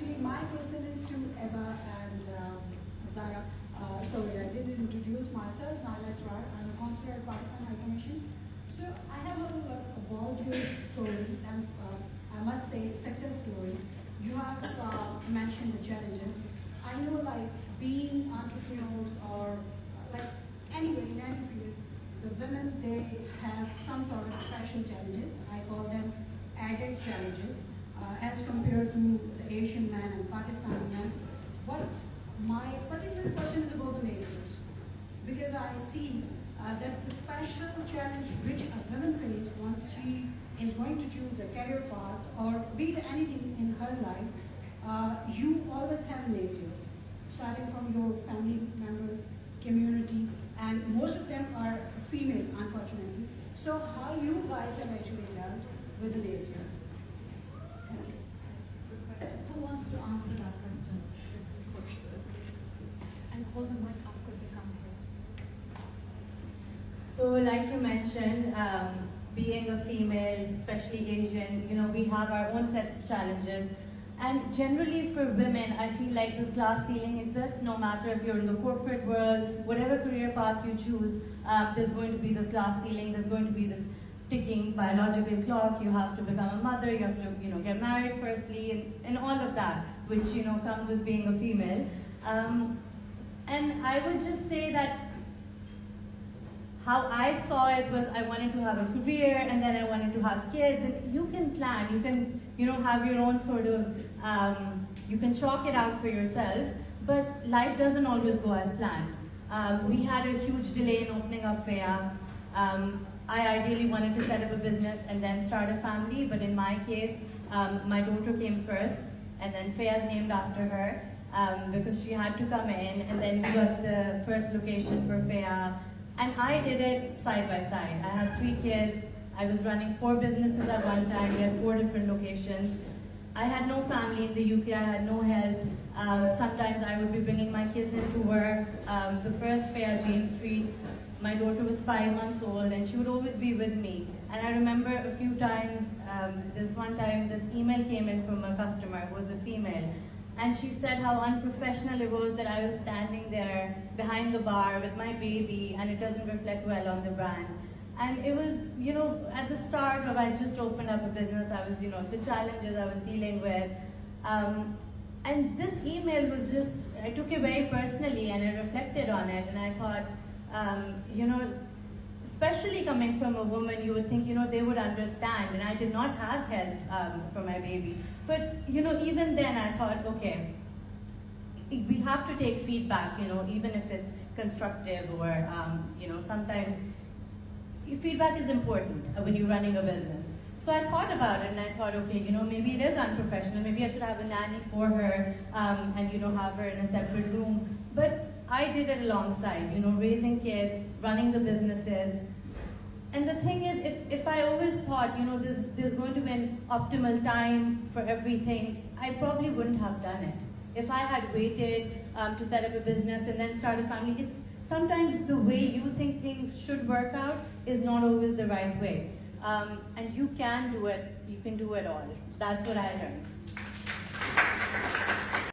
Actually, my question is to Ebba and Zahra. Sorry, I didn't introduce myself. Naila Asrar. I'm a consular at Pakistan High Commission. So I have heard a lot about your stories and I must say success stories. You have mentioned the challenges. I know like being entrepreneurs or like anywhere in any field, the women, they have some sort of special challenges. I call them added challenges as compared to the Asian man and Pakistani man. But my particular question is about the lasers, because I see that the special challenge which a woman faces once she is going to choose a career path or be it anything in her life, you always have lasers, starting from your family members, community, and most of them are female, unfortunately. So how you guys have actually dealt with the lasers? Who wants to answer that question? And hold the mic up because they come here. So like you mentioned, being a female, especially Asian, we have our own sets of challenges. And generally for women, I feel like this glass ceiling exists no matter if you're in the corporate world, whatever career path you choose, there's going to be this glass ceiling, there's going to be this ticking biological clock, you have to become a mother, you have to get married firstly, and all of that, which comes with being a female. And I would just say that how I saw it was I wanted to have a career and then I wanted to have kids. And you can plan, you can have your own sort of, you can chalk it out for yourself, but life doesn't always go as planned. We had a huge delay in opening up Faya. I ideally wanted to set up a business and then start a family, but in my case, my daughter came first, and then Faya is named after her because she had to come in, and then we got the first location for Faya. And I did it side by side. I had 3 kids. I was running 4 businesses at one time. We had 4 different locations. I had no family in the UK. I had no help. Sometimes I would be bringing my kids into work. The first Faya James Street, my daughter was 5 months old and she would always be with me. And I remember a few times, this one time, this email came in from a customer who was a female. And she said how unprofessional it was that I was standing there behind the bar with my baby and it doesn't reflect well on the brand. And it was, at the start of I just opened up a business, I was, the challenges I was dealing with. And this email was just, I took it very personally and I reflected on it and I thought, especially coming from a woman, you would think, they would understand, and I did not have help for my baby. But, even then I thought, okay, we have to take feedback, even if it's constructive or, sometimes feedback is important when you're running a business. So I thought about it and I thought, okay, maybe it is unprofessional, maybe I should have a nanny for her and, have her in a separate room. But I did it alongside, raising kids, running the businesses. And the thing is, if I always thought, there's going to be an optimal time for everything, I probably wouldn't have done it. If I had waited to set up a business and then start a family, it's sometimes the way you think things should work out is not always the right way. And you can do it all. That's what I learned.